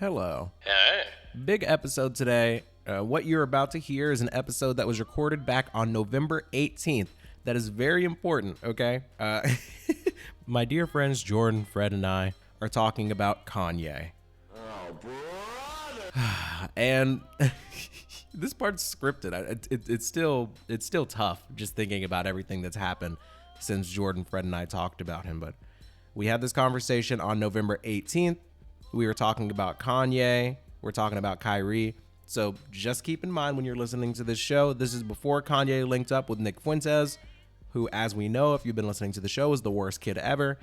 Hello. Hey. Big episode today. What you're about to hear is an episode that was recorded back on November 18th. That is very important, okay? My dear friends Jordan, Fred, and I are talking about Kanye. Oh, brother. And this part's scripted. It's still tough just thinking about everything that's happened since Jordan, Fred, and I talked about him. But we had this conversation on November 18th. We were talking about Kanye. We're talking about Kyrie. So just keep in mind when you're listening to this show, this is before Kanye linked up with Nick Fuentes, who, as we know, if you've been listening to the show, is the worst kid ever.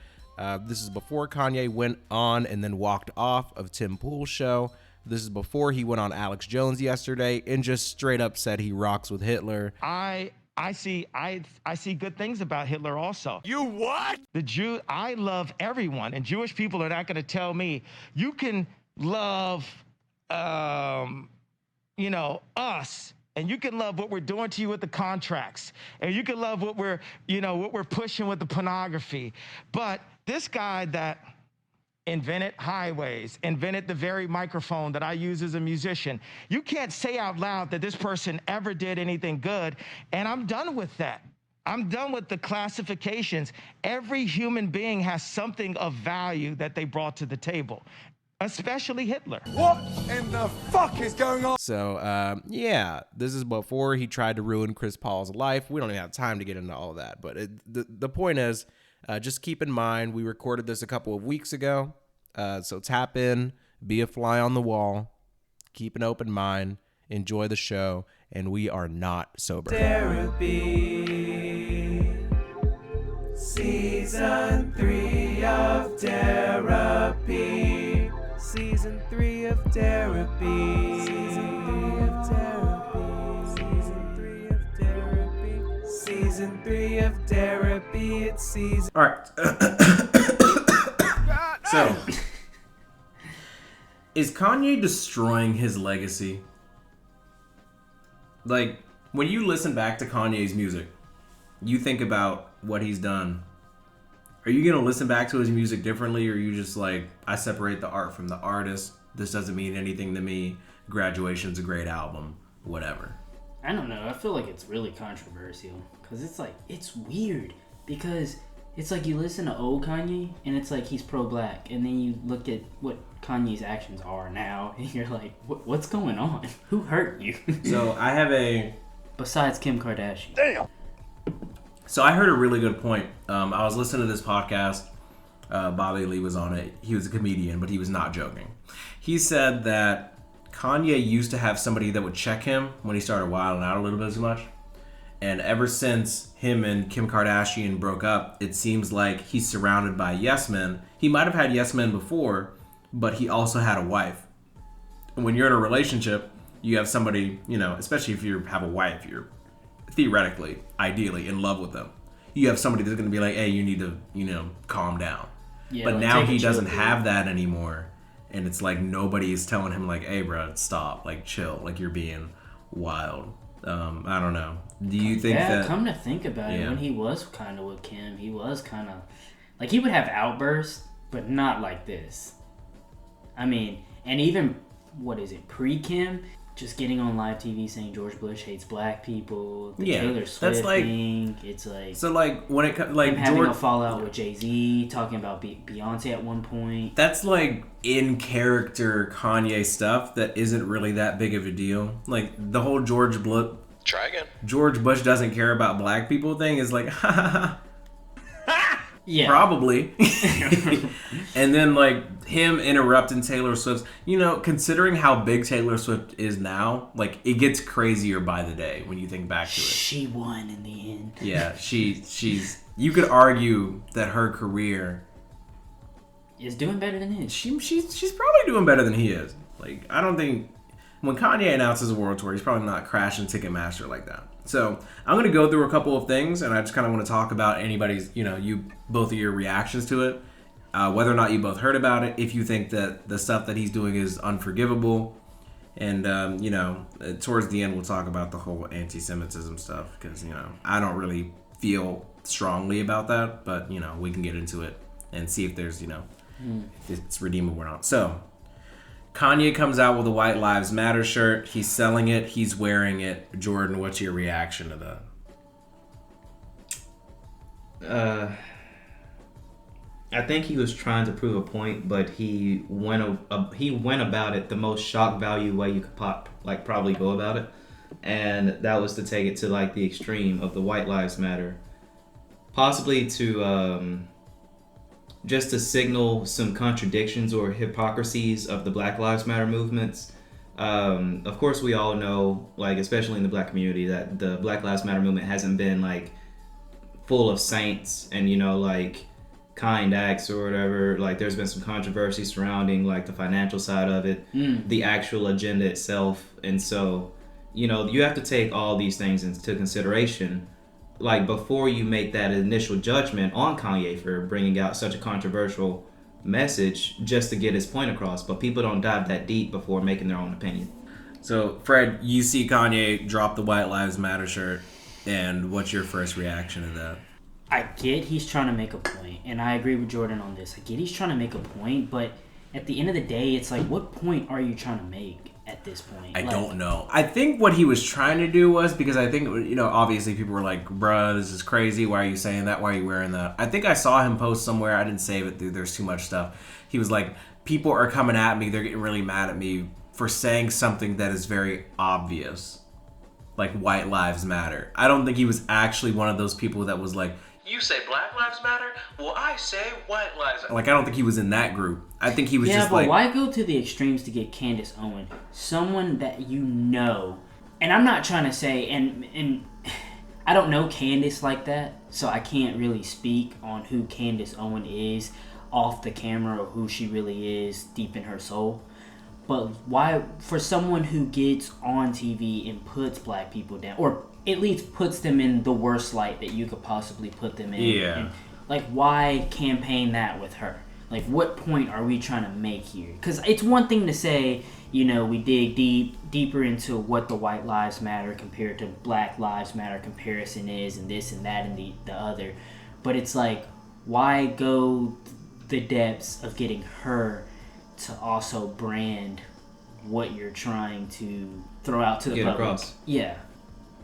This is before Kanye went on and then walked off of Tim Pool's show. This is before he went on Alex Jones yesterday and just straight up said he rocks with Hitler. I see good things about Hitler also. You what? I love everyone, and Jewish people are not going to tell me you can love, us, and you can love what we're doing to you with the contracts, and you can love what we're pushing with the pornography. But this guy that invented highways, invented the very microphone that I use as a musician. You can't say out loud that this person ever did anything good, and I'm done with that. I'm done with the classifications. Every human being has something of value that they brought to the table, especially Hitler. What in the fuck is going on? So, this is before he tried to ruin Chris Paul's life. We don't even have time to get into all of that, but the point is, just keep in mind, we recorded this a couple of weeks ago, so tap in, be a fly on the wall, keep an open mind, enjoy the show, and we are not sober. Therapy. Season 3 of Therapy. Season 3 of Therapy. Season 3 of Therapy. Season 3 of Therapy. Season 3 of Therapy. It's season. All right. So, is Kanye destroying his legacy? Like, when you listen back to Kanye's music, you think about what he's done. Are you going to listen back to his music differently, or are you just like, I separate the art from the artist, this doesn't mean anything to me, Graduation's a great album, whatever? I don't know. I feel like it's really controversial because it's weird because it's like you listen to old Kanye and it's like he's pro-black, and then you look at what Kanye's actions are now and you're like, what's going on? Who hurt you? So I have Besides Kim Kardashian. Damn. So I heard a really good point. I was listening to this podcast. Bobby Lee was on it. He was a comedian, but he was not joking. He said that Kanye used to have somebody that would check him when he started wilding out a little bit too much. And ever since him and Kim Kardashian broke up, it seems like he's surrounded by yes men. He might have had yes men before, but he also had a wife. And when you're in a relationship, you have somebody, especially if you have a wife, you're theoretically, ideally, in love with them. You have somebody that's going to be like, hey, you need to, calm down. Yeah, but like, now take a he chill doesn't pill. have that anymore. And it's like nobody is telling him like, hey, bro, stop, like chill, like you're being wild. I don't know. Do you think that... come to think about it, when he was kind of with Kim, he was kind of... Like, he would have outbursts, but not like this. I mean, and even, pre-Kim... Just getting on live TV saying George Bush hates black people, the Taylor Swift thing. It's like... So, like, when it comes... Like, him having a fallout with Jay-Z, talking about Beyonce at one point. That's, like, in-character Kanye stuff that isn't really that big of a deal. Like, the whole George Bush doesn't care about black people thing is like, ha ha ha. Yeah. Probably. And then, like, him interrupting Taylor Swift. Considering how big Taylor Swift is now, like, it gets crazier by the day when you think back to it. She won in the end. Yeah, she's... You could argue that her career... is doing better than his. She's probably doing better than he is. Like, I don't think... When Kanye announces a world tour, he's probably not crashing Ticketmaster like that. So I'm going to go through a couple of things, and I just kind of want to talk about anybody's, both of your reactions to it, whether or not you both heard about it, if you think that the stuff that he's doing is unforgivable, and, towards the end we'll talk about the whole anti-Semitism stuff, because, I don't really feel strongly about that, but, we can get into it and see if there's, if it's redeemable or not. So, Kanye comes out with a White Lives Matter shirt. He's selling it. He's wearing it. Jordan, what's your reaction to that? I think he was trying to prove a point, but he went about it the most shock value way you could probably go about it, and that was to take it to like the extreme of the White Lives Matter, possibly to just to signal some contradictions or hypocrisies of the Black Lives Matter movements. Of course, we all know, like especially in the Black community, that the Black Lives Matter movement hasn't been like full of saints and like kind acts or whatever. Like there's been some controversy surrounding like the financial side of it, the actual agenda itself, and so you have to take all these things into consideration, like before you make that initial judgment on Kanye for bringing out such a controversial message just to get his point across. But people don't dive that deep before making their own opinion. So Fred, you see Kanye drop the White Lives Matter shirt, and what's your first reaction to that? I get he's trying to make a point, and I agree with Jordan on this. I get he's trying to make a point, but at the end of the day, it's like, what point are you trying to make at this point? I don't know. I think what he was trying to do was, because I think, obviously people were like, bruh, this is crazy. Why are you saying that? Why are you wearing that? I think I saw him post somewhere. I didn't save it. There's too much stuff. He was like, people are coming at me. They're getting really mad at me for saying something that is very obvious. Like White Lives Matter. I don't think he was actually one of those people that was like, you say Black Lives Matter? Well, I say White Lives Matter. Like, I don't think he was in that group. I think he was just like... Yeah, but why go to the extremes to get Candace Owen? Someone that and I'm not trying to say, and I don't know Candace like that, so I can't really speak on who Candace Owen is off the camera or who she really is deep in her soul. But why, for someone who gets on TV and puts black people down, or at least puts them in the worst light that you could possibly put them in. Yeah. And, like, why campaign that with her? Like, what point are we trying to make here? Because it's one thing to say, we dig deeper into what the White Lives Matter compared to Black Lives Matter comparison is, and this and that and the other. But it's like, why go the depths of getting her to also brand what you're trying to throw out to the public? Across.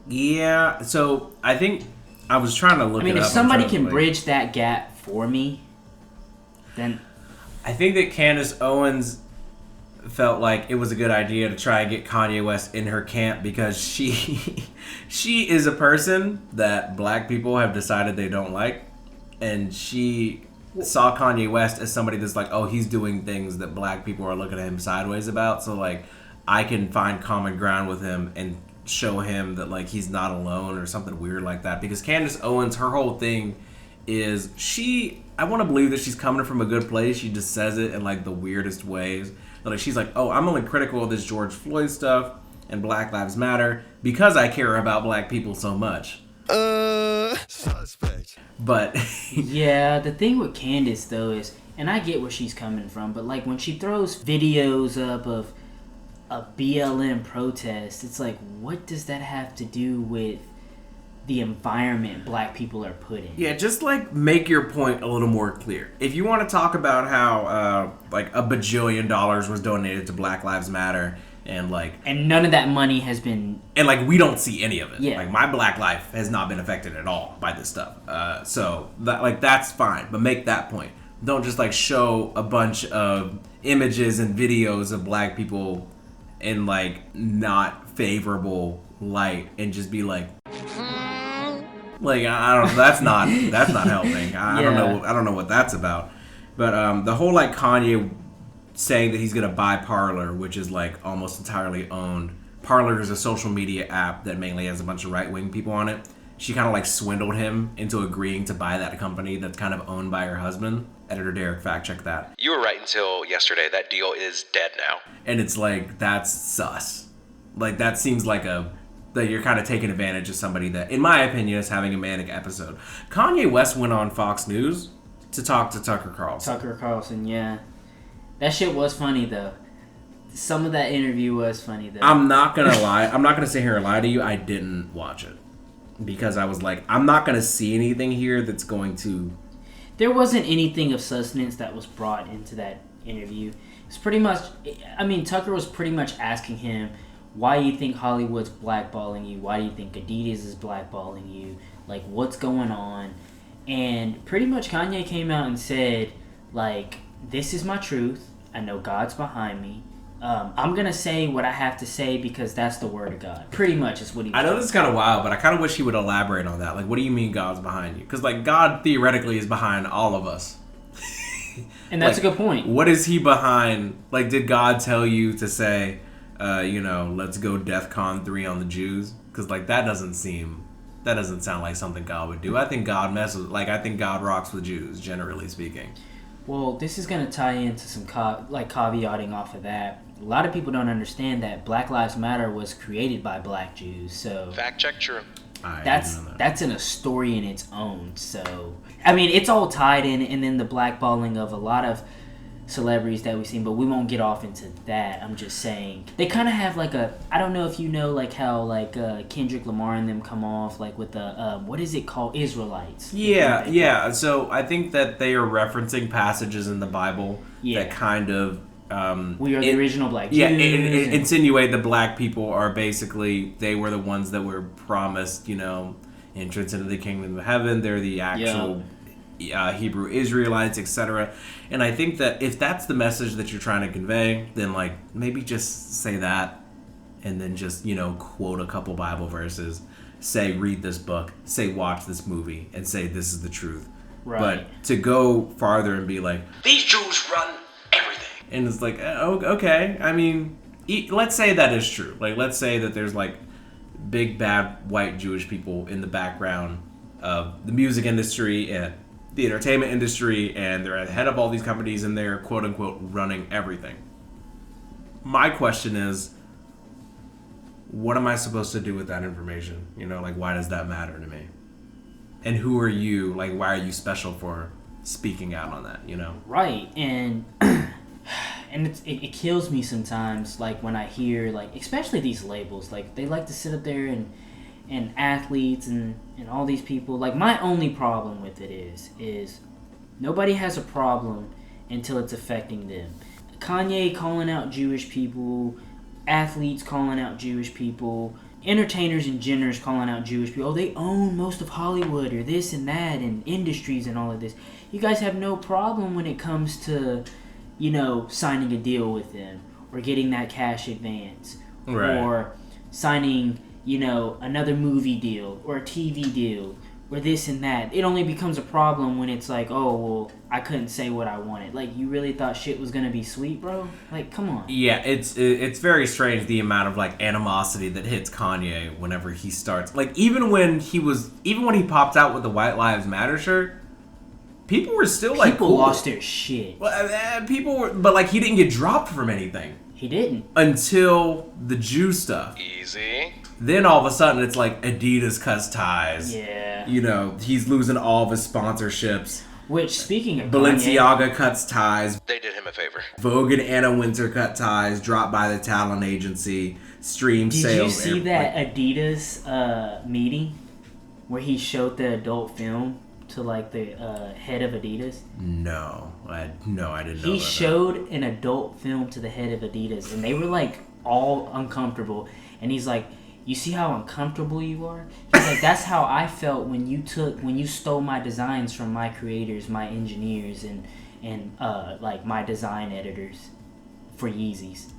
Yeah, so I think I was trying to look it up. If somebody can bridge that gap for me, then... I think that Candace Owens felt like it was a good idea to try and get Kanye West in her camp because she is a person that black people have decided they don't like, and she saw Kanye West as somebody that's like, oh, he's doing things that black people are looking at him sideways about, so like I can find common ground with him and show him that like he's not alone or something weird like that. Because Candace Owens, her whole thing is I want to believe that she's coming from a good place. She just says it in like the weirdest ways. Like she's like, oh, I'm only critical of this George Floyd stuff and Black Lives Matter because I care about black people so much. Suspect. But yeah, the thing with Candace though is, and I get where she's coming from, but like when she throws videos up of a BLM protest, it's like, what does that have to do with the environment black people are put in? Yeah, just like make your point a little more clear. If you want to talk about how like $1 bajillion was donated to Black Lives Matter and none of that money has been, and like we don't see any of it. Yeah. Like my black life has not been affected at all by this stuff. So that that's fine, but make that point. Don't just like show a bunch of images and videos of black people in like not favorable light and just be like I don't know, that's not helping. I don't know what that's about. But the whole like Kanye saying that he's gonna buy Parler, which is like almost entirely owned. Parler is a social media app that mainly has a bunch of right-wing people on it. She kind of like swindled him into agreeing to buy that company that's kind of owned by her husband. Editor Derek, fact check that. You were right until yesterday. That deal is dead now. And it's like, that's sus. Like that seems like that you're kind of taking advantage of somebody that, in my opinion, is having a manic episode. Kanye West went on Fox News to talk to Tucker Carlson. Yeah. That shit was funny, though. Some of that interview was funny, though. I'm not going to lie. I'm not going to sit here and lie to you. I didn't watch it. Because I was like, I'm not going to see anything here that's going to... There wasn't anything of substance that was brought into that interview. It's pretty much. I mean, Tucker was pretty much asking him, why do you think Hollywood's blackballing you? Why do you think Adidas is blackballing you? Like, what's going on? And pretty much Kanye came out and said, like, this is my truth. I know God's behind me. I'm going to say what I have to say because that's the word of God. Pretty much is what he was I know this is kind of wild, but I kind of wish he would elaborate on that. Like, what do you mean God's behind you? Because, like, God theoretically is behind all of us. And that's like, a good point. What is he behind? Like, did God tell you to say, let's go DEFCON 3 on the Jews? Because, like, that doesn't sound like something God would do. I think God I think God rocks with Jews, generally speaking. Well, this is going to tie into some caveating off of that. A lot of people don't understand that Black Lives Matter was created by black Jews, so Fact check true. that's in a story in its own. So I mean, it's all tied in, and then the blackballing of a lot of celebrities that we've seen, but we won't get off into that. I'm just saying they kind of have like I don't know if you know like how like Kendrick Lamar and them come off like with the what is it called, Israelites? Yeah. So I think that they are referencing passages in the Bible that kind of we are the original black Jews. Yeah, insinuate the black people are basically, they were the ones that were promised, entrance into the kingdom of heaven. They're the actual Hebrew Israelites, etc. And I think that if that's the message that you're trying to convey, then like maybe just say that, and then just quote a couple Bible verses, say read this book, say watch this movie, and say this is the truth. Right. But to go farther and be like, These Jews run everything. and it's like, okay, I mean, let's say that is true. Like, let's say that there's like big bad white Jewish people in the background of the music industry and the entertainment industry, and they're at the head of all these companies, and they're quote unquote running everything. My question is, what am I supposed to do with that information? Like, why does that matter to me? And who are you? Like, why are you special for speaking out on that? Right. And it kills me sometimes, like when I hear like, especially these labels, like they like to sit up there and athletes and all these people. Like, my only problem with it is nobody has a problem until it's affecting them. Kanye calling out Jewish people, athletes calling out Jewish people, entertainers and genders calling out Jewish people. Oh, they own most of Hollywood or this and that and industries and all of this. You guys have no problem when it comes to, signing a deal with them or getting that cash advance, right, or signing, another movie deal or a TV deal or this and that. It only becomes a problem when it's like, oh, well, I couldn't say what I wanted. Like, you really thought shit was gonna be sweet, bro? Like, come on. Yeah, it's very strange, the amount of like animosity that hits Kanye whenever he starts. Like, even when he popped out with the White Lives Matter shirt, people were still like, people cool. lost their shit. Well, people were, but like he didn't get dropped from anything. He didn't until the Jew stuff. Easy. Then all of a sudden it's like Adidas cuts ties. Yeah. He's losing all of his sponsorships. Which, speaking of Balenciaga cuts ties. They did him a favor. Vogue and Anna Wintour cut ties, dropped by the talent agency, stream sales. Did you see that Adidas meeting where he showed the adult film to like the head of Adidas? No, I didn't know about He showed an adult film to the head of Adidas, and they were like all uncomfortable. And he's like, you see how uncomfortable you are? He's like, that's how I felt when you stole my designs from my creators, my engineers, and like my design editors for Yeezys.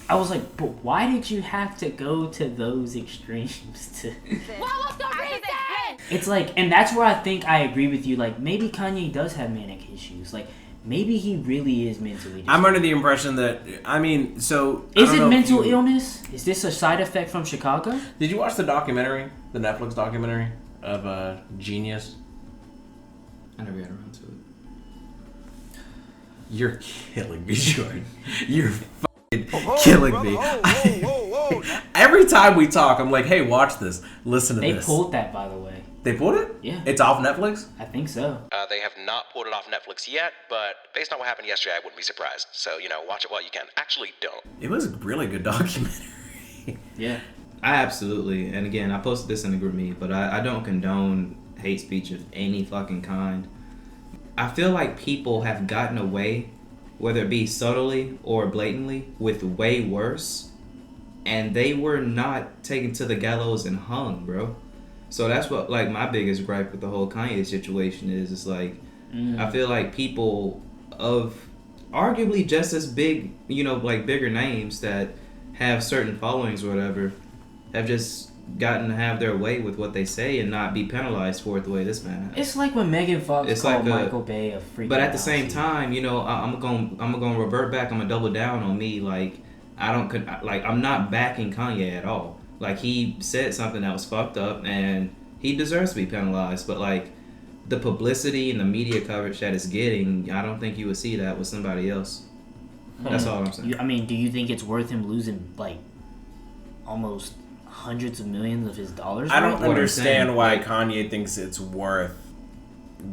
I was like, but why did you have to go to those extremes to... What was the reason? It's like, and that's where I think I agree with you. Like, maybe Kanye does have manic issues. Like, maybe he really is mentally disturbed. I'm under the impression that, Is it mental illness? Is this a side effect from Chicago? Did you watch the documentary, the Netflix documentary of Genius? I never got around to it. You're killing me, Jordan. You're killing me. Every time we talk, I'm like, hey, watch this. Listen to this. They pulled that, by the way. They pulled it? Yeah. It's off Netflix? I think so. They have not pulled it off Netflix yet, but based on what happened yesterday, I wouldn't be surprised. So, watch it while you can. Actually, don't. It was a really good documentary. Yeah. I absolutely, and again, I posted this in the group me, but I don't condone hate speech of any fucking kind. I feel like people have gotten away whether it be subtly or blatantly, with way worse, and they were not taken to the gallows and hung, bro. So that's what, like, my biggest gripe with the whole Kanye situation is. It's like, I feel like people of arguably just as big, you know, like bigger names that have certain followings or whatever, have just gotten to have their way with what they say and not be penalized for it the way this man has. It's like when Megan Fox It's called like Michael Bay a freaking. But at the same Nazi. time, you know, I'm gonna revert back. I'm gonna double down on me. Like, I'm not backing Kanye at all. Like, he said something that was fucked up, and he deserves to be penalized. But like, the publicity and the media coverage that it's getting, I don't think you would see that with somebody else. That's all I'm saying. I mean, do you think it's worth him losing like almost hundreds of millions of his dollars? I don't What I'm understand saying, why like- Kanye thinks it's worth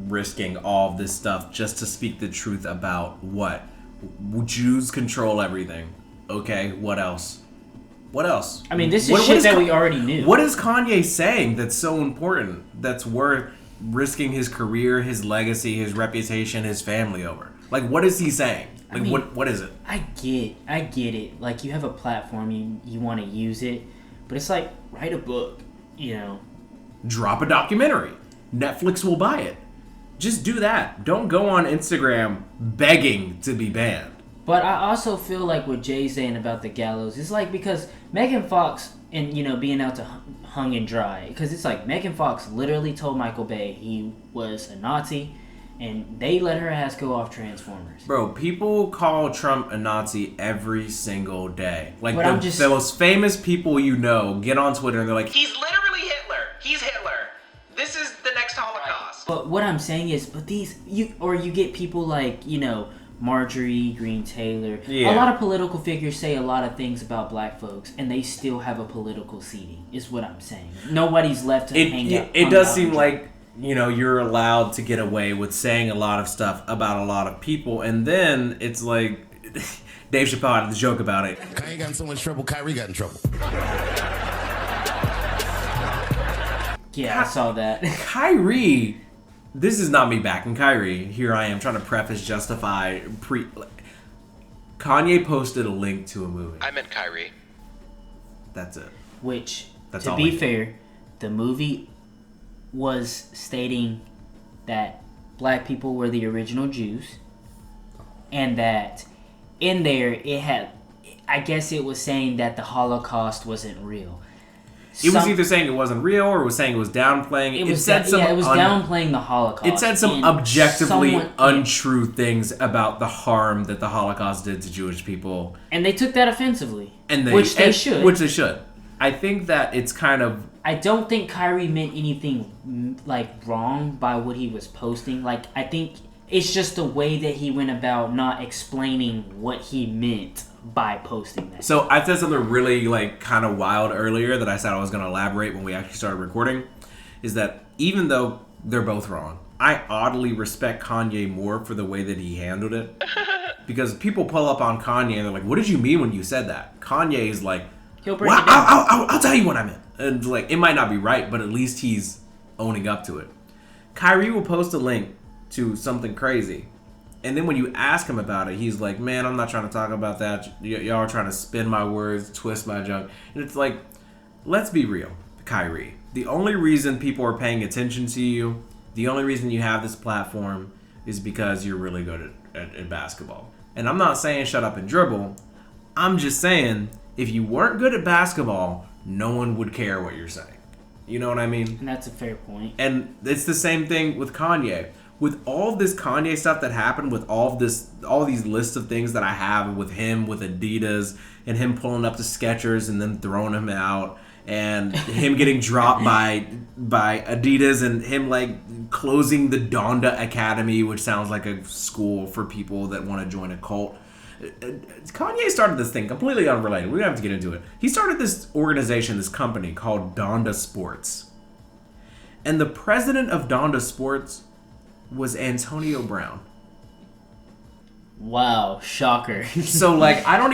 risking all of this stuff just to speak the truth about what? Jews control everything. Okay, what else? What else? I mean, this is What shit is that we already knew. What is Kanye saying that's so important, that's worth risking his career, his legacy, his reputation, his family over? Like, what is he saying? Like, I mean, what is it? I get it. Like, you have a platform, you want to use it, but it's like, write a book, you know. Drop a documentary. Netflix will buy it. Just do that. Don't go on Instagram begging to be banned. But I also feel like what Jay's saying about the gallows is like, because Megan Fox and, you know, being out to hung and dry, because it's like Megan Fox literally told Michael Bay he was a Nazi, and they let her ass go off Transformers. Bro, people call Trump a Nazi every single day. Like, But the most famous people you know get on Twitter and they're like, He's literally Hitler. He's Hitler. This is the next Holocaust. But what I'm saying is, but you get people like, you know, Marjorie Green Taylor. Yeah. A lot of political figures say a lot of things about black folks, and they still have a political seating, is what I'm saying. Nobody's left to hang out. It does seem like, you know, you're allowed to get away with saying a lot of stuff about a lot of people, and then it's like Dave Chappelle had the joke about it. Kanye got in so much trouble, Kyrie got in trouble. Yeah, I saw that. Kyrie, this is not me backing Kyrie. Here I am trying to preface, justify, Kanye posted a link to a movie. I meant Kyrie. That's it. Which, That's to all be I- fair, the movie was stating that black people were the original Jews, and that in there it had, I guess it was saying that the Holocaust wasn't real. It was either saying it wasn't real or it was saying it was downplaying. It was some downplaying the Holocaust. It said some and objectively someone- untrue things about the harm that the Holocaust did to Jewish people. and they took that offensively, And which they should. Which they should. I think that it's kind of... I don't think Kyrie meant anything like wrong by what he was posting. Like, I think it's just the way that he went about not explaining what he meant by posting that. So I said something really like kind of wild earlier that I said I was going to elaborate when we actually started recording, is that even though they're both wrong, I oddly respect Kanye more for the way that he handled it. Because people pull up on Kanye and they're like, what did you mean when you said that? Kanye is like, He'll break well, it down. I'll tell you what I meant. And like, it might not be right, but at least he's owning up to it. Kyrie will post a link to something crazy. And then when you ask him about it, he's like, man, I'm not trying to talk about that. Y'all are trying to spin my words, twist my junk. And it's like, let's be real, Kyrie. The only reason people are paying attention to you, the only reason you have this platform is because you're really good at basketball. And I'm not saying shut up and dribble. I'm just saying, if you weren't good at basketball, no one would care what you're saying. You know what I mean? And that's a fair point. And it's the same thing with Kanye. With all this Kanye stuff that happened, with all these lists of things that I have with him, with Adidas, and him pulling up to Skechers and then throwing him out, and him getting dropped by Adidas, and him like closing the Donda Academy, which sounds like a school for people that want to join a cult. Kanye started this thing completely unrelated. We don't have to get into it. He started this organization, this company called Donda Sports. And the president of Donda Sports was Antonio Brown. Wow, shocker. So like I don't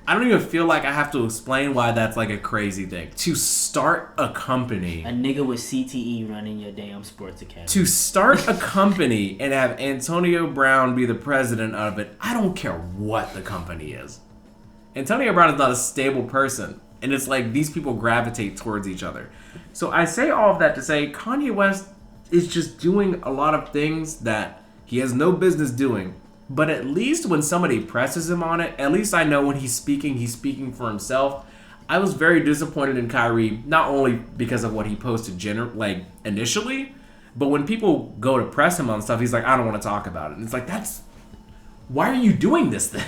I don't even feel like I have to explain why that's like a crazy thing. To start a company. A nigga with CTE running your damn sports academy. To start a company and have Antonio Brown be the president of it, I don't care what the company is. Antonio Brown is not a stable person. And it's like these people gravitate towards each other. So I say all of that to say Kanye West is just doing a lot of things that he has no business doing. But at least when somebody presses him on it, at least I know when he's speaking for himself. I was very disappointed in Kyrie, not only because of what he posted initially, but when people go to press him on stuff, he's like, I don't want to talk about it. And it's like, why are you doing this then?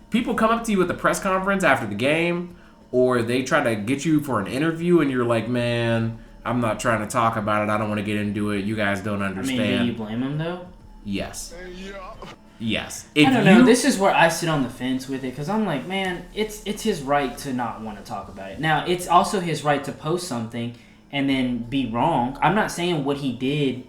People come up to you at the press conference after the game, or they try to get you for an interview, and you're like, man, I'm not trying to talk about it. I don't want to get into it. You guys don't understand. I mean, do you blame him, though? Yes. Yes. I don't know. This is where I sit on the fence with it, because I'm like, man, it's his right to not want to talk about it. Now, it's also his right to post something and then be wrong. I'm not saying what he did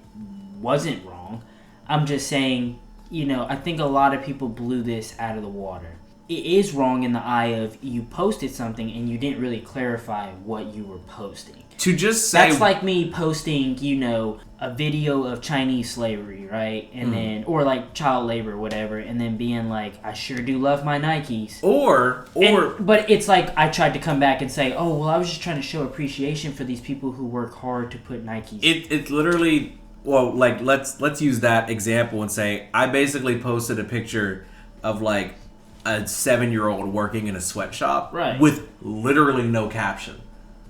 wasn't wrong. I'm just saying, I think a lot of people blew this out of the water. It is wrong in the eye of you posted something and you didn't really clarify what you were posting. To just say... That's like me posting, a video of Chinese slavery, right? And then, or like child labor or whatever, and then being like, I sure do love my Nikes. But it's like I tried to come back and say, oh, well, I was just trying to show appreciation for these people who work hard to put Nikes. It's literally, well, like, let's use that example and say, I basically posted a picture of like a 7-year-old working in a sweatshop with literally no caption.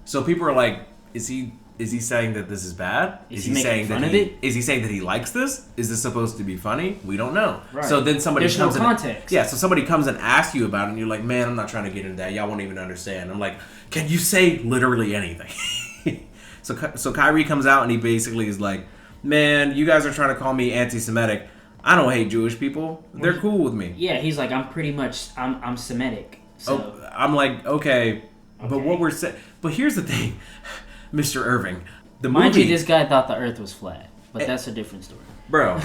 So people are like, is he saying that this is bad? Is he saying fun of it? Is he saying that he likes this? Is this supposed to be funny? We don't know. Right. So then There's no context. So somebody comes and asks you about it, and you're like, man, I'm not trying to get into that. Y'all won't even understand. I'm like, can you say literally anything? So Kyrie comes out and he basically is like, man, you guys are trying to call me anti-Semitic. I don't hate Jewish people. They're cool with me. Yeah, he's like, I'm Semitic. So I'm like, okay. But what we're saying... But here's the thing, Mr. Irving. Mind you, this guy thought the earth was flat. But that's a different story. Bro,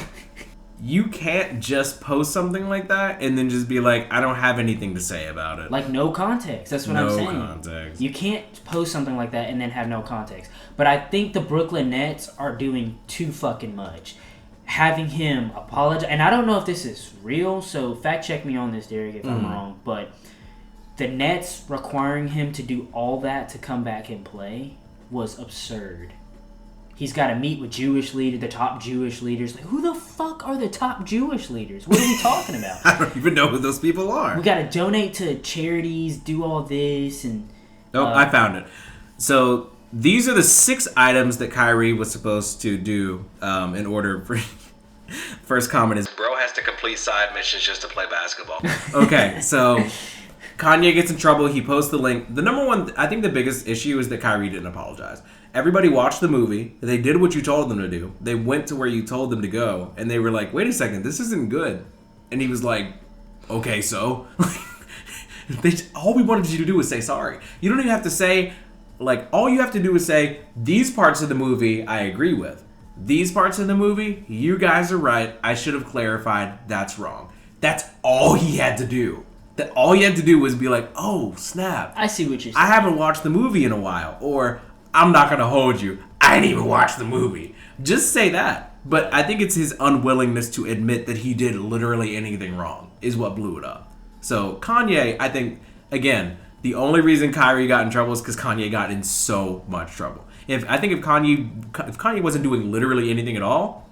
you can't just post something like that and then just be like, I don't have anything to say about it. Like, no context. That's what I'm saying. No context. You can't post something like that and then have no context. But I think the Brooklyn Nets are doing too fucking much. Having him apologize. And I don't know if this is real, so fact check me on this, Derek, if I'm wrong. But the Nets requiring him to do all that to come back and play was absurd. He's got to meet with Jewish leaders, the top Jewish leaders. Like, who the fuck are the top Jewish leaders? What are we talking about? I don't even know who those people are. We got to donate to charities, do all this, and... I found it. So, these are the 6 items that Kyrie was supposed to do in order for... First comment is... Bro has to complete side missions just to play basketball. Okay, so... Kanye gets in trouble. He posts the link. The number one, I think the biggest issue is that Kyrie didn't apologize. Everybody watched the movie. They did what you told them to do. They went to where you told them to go. And they were like, wait a second, this isn't good. And he was like, okay, so? All we wanted you to do was say sorry. You don't even have to say, like, all you have to do is say, these parts of the movie I agree with. These parts of the movie, you guys are right. I should have clarified. That's wrong. That's all he had to do. That all you had to do was be like, oh, snap. I see what you're saying. I haven't watched the movie in a while. Or, I'm not going to hold you. I didn't even watch the movie. Just say that. But I think it's his unwillingness to admit that he did literally anything wrong is what blew it up. So, Kanye, I think, again, the only reason Kyrie got in trouble is because Kanye got in so much trouble. If Kanye wasn't doing literally anything at all,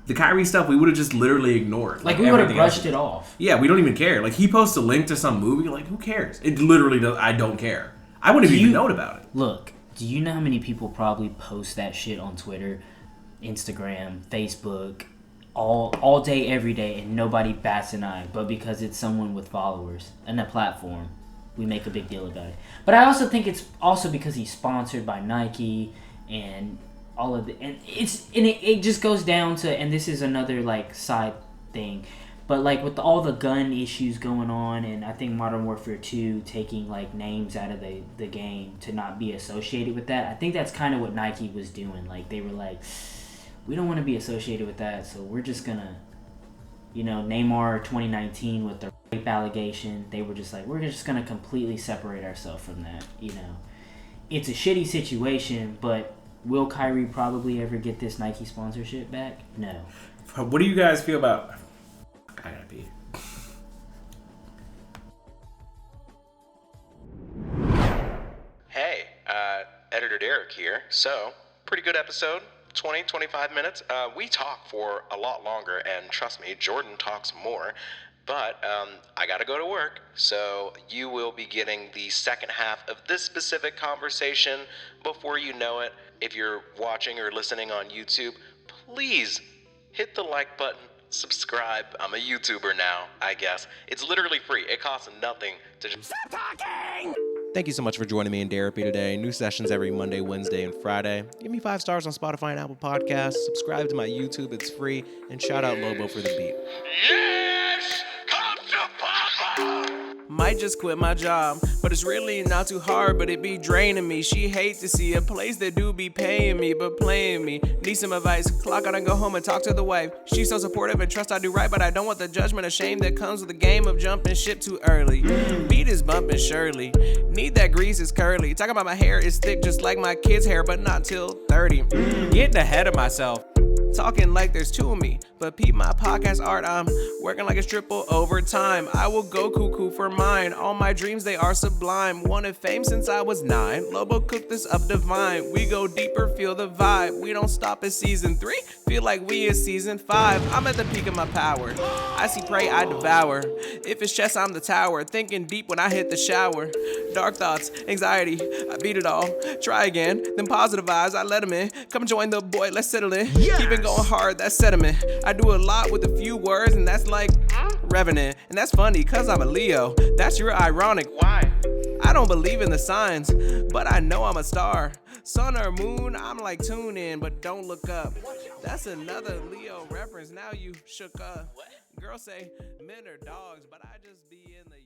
the Kyrie stuff, we would have just literally ignored. Like we would have brushed it off. Yeah, we don't even care. Like, he posts a link to some movie, like, who cares? It literally does. I don't care. I wouldn't have even known about it. Look, do you know how many people probably post that shit on Twitter, Instagram, Facebook, all day, every day, and nobody bats an eye, but because it's someone with followers and a platform, we make a big deal about it. But I also think it's also because he's sponsored by Nike and all of the, and it just goes down to, and this is another like side thing, but like with all the gun issues going on, and I think Modern Warfare 2 taking like names out of the game to not be associated with that, I think that's kind of what Nike was doing. Like they were like, we don't want to be associated with that, so we're just gonna, Neymar 2019 with the rape allegation, they were just like, we're just going to completely separate ourselves from that, you know. It's a shitty situation, but will Kyrie probably ever get this Nike sponsorship back? No. What do you guys feel about... I gotta pee. Hey, Editor Derek here. So, pretty good episode. 20, 25 minutes. We talk for a lot longer, and trust me, Jordan talks more. But I gotta go to work, so you will be getting the second half of this specific conversation before you know it. If you're watching or listening on YouTube, please hit the like button, subscribe. I'm a YouTuber now, I guess. It's literally free. It costs nothing to just... Stop talking! Thank you so much for joining me in therapy today. New sessions every Monday, Wednesday, and Friday. Give me 5 stars on Spotify and Apple Podcasts. Subscribe to my YouTube. It's free. And shout out Lobo for the beat. Yes! Come to Papa! Might just quit my job, but it's really not too hard, but it be draining me. She hate to see a place that do be paying me, but playing me. Need some advice, clock out and go home and talk to the wife. She's so supportive and trust I do right, but I don't want the judgment or shame that comes with the game of jumping ship too early. Beat is bumping Shirley, need that grease is curly. Talking about my hair is thick just like my kid's hair, but not till 30. Getting ahead of myself. Talking like there's 2 of me, but peep my podcast art, I'm working like it's triple overtime. I will go cuckoo for mine, all my dreams they are sublime. Wanted fame since I was 9, Lobo cooked this up divine. We go deeper, feel the vibe, we don't stop at season 3, feel like we is season 5. I'm at the peak of my power, I see prey I devour. If it's chess I'm the tower, thinking deep when I hit the shower. Dark thoughts, anxiety, I beat it all. Try again, then positive vibes, I let them in. Come join the boy, let's settle in. Keep it going hard, that's sediment. I do a lot with a few words, and that's like revenant. And that's funny, cause I'm a Leo. That's your ironic. Why? I don't believe in the signs, but I know I'm a star. Sun or moon, I'm like tune in, but don't look up. That's another Leo reference, now you shook up. Girls say men are dogs, but I just be in the